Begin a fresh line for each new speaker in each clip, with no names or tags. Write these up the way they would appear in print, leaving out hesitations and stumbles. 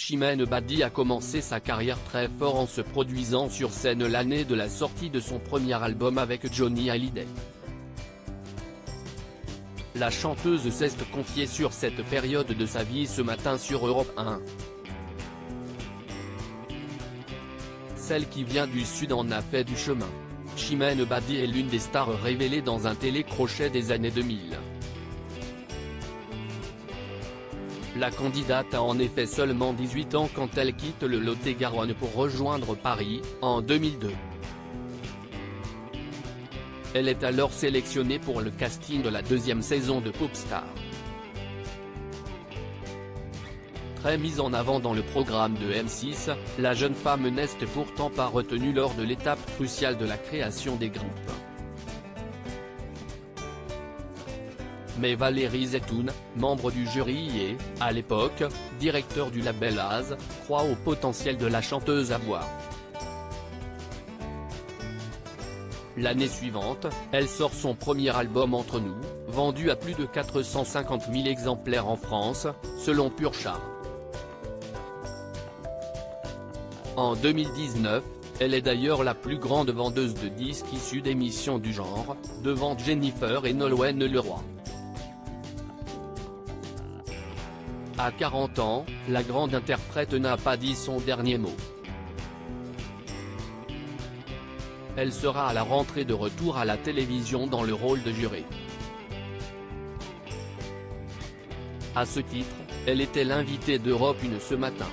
Chimène Badi a commencé sa carrière très fort en se produisant sur scène l'année de la sortie de son premier album avec Johnny Hallyday. La chanteuse s'est confiée sur cette période de sa vie ce matin sur Europe 1. Celle qui vient du Sud en a fait du chemin. Chimène Badi est l'une des stars révélées dans un télécrochet des années 2000. La candidate a en effet seulement 18 ans quand elle quitte le Lot-et-Garonne pour rejoindre Paris, en 2002. Elle est alors sélectionnée pour le casting de la deuxième saison de Popstar. Très mise en avant dans le programme de M6, la jeune femme n'est pourtant pas retenue lors de l'étape cruciale de la création des groupes. Mais Valérie Zetoun, membre du jury et, à l'époque, directeur du label Az, croit au potentiel de la chanteuse à voir. L'année suivante, elle sort son premier album Entre nous, vendu à plus de 450 000 exemplaires en France, selon Pure Chart. En 2019, elle est d'ailleurs la plus grande vendeuse de disques issue d'émissions du genre, devant Jennifer et Nolwenn Leroy. À 40 ans, la grande interprète n'a pas dit son dernier mot. Elle sera à la rentrée de retour à la télévision dans le rôle de jurée. À ce titre, elle était l'invitée d'Europe 1 ce matin.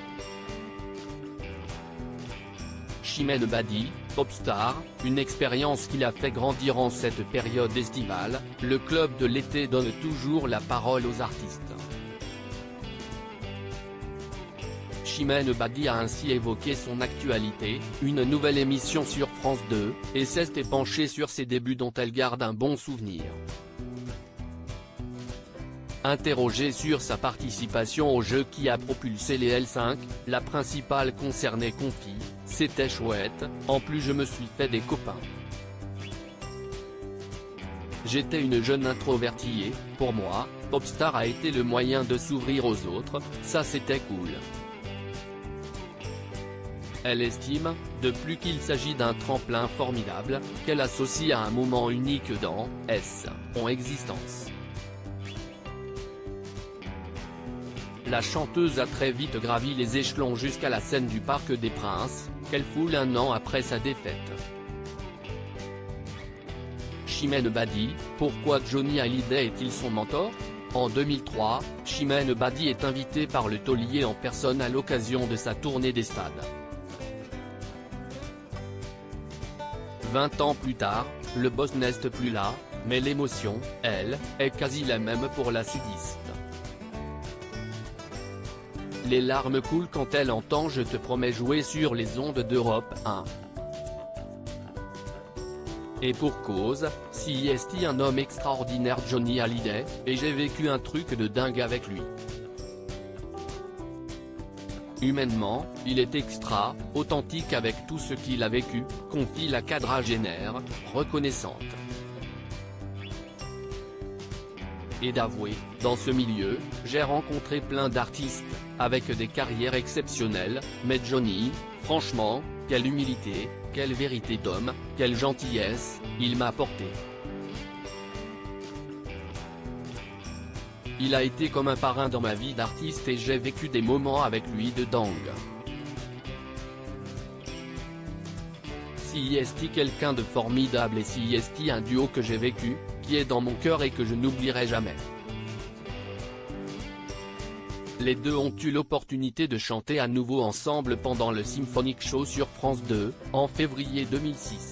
Chimène Badi, Popstar, une expérience qui l'a fait grandir en cette période estivale, le club de l'été donne toujours la parole aux artistes. Chimène Badi a ainsi évoqué son actualité, une nouvelle émission sur France 2, et s'est penchée sur ses débuts dont elle garde un bon souvenir. Interrogée sur sa participation au jeu qui a propulsé les L5, la principale concernée confie « C'était chouette, en plus je me suis fait des copains. J'étais une jeune introvertie et, pour moi, Popstar a été le moyen de s'ouvrir aux autres, ça c'était cool. » Elle estime, de plus qu'il s'agit d'un tremplin formidable, qu'elle associe à un moment unique dans son existence. La chanteuse a très vite gravi les échelons jusqu'à la scène du Parc des Princes, qu'elle foule un an après sa défaite. Chimène Badi, pourquoi Johnny Hallyday est-il son mentor ? En 2003, Chimène Badi est invitée par le taulier en personne à l'occasion de sa tournée des stades. 20 ans plus tard, le boss n'est plus là, mais l'émotion, elle, est quasi la même pour la sudiste. Les larmes coulent quand elle entend « Je te promets » jouer sur les ondes d'Europe 1. Et pour cause, si est un homme extraordinaire Johnny Hallyday, et j'ai vécu un truc de dingue avec lui. Humainement, il est extra, authentique avec tout ce qu'il a vécu, confie la quadragénaire, reconnaissante. Et d'avouer, dans ce milieu, j'ai rencontré plein d'artistes, avec des carrières exceptionnelles, mais Johnny, franchement, quelle humilité, quelle vérité d'homme, quelle gentillesse, il m'a apporté. Il a été comme un parrain dans ma vie d'artiste et j'ai vécu des moments avec lui de dingue. Si est quelqu'un de formidable et si est un duo que j'ai vécu, qui est dans mon cœur et que je n'oublierai jamais. Les deux ont eu l'opportunité de chanter à nouveau ensemble pendant le Symphonic Show sur France 2, en février 2006.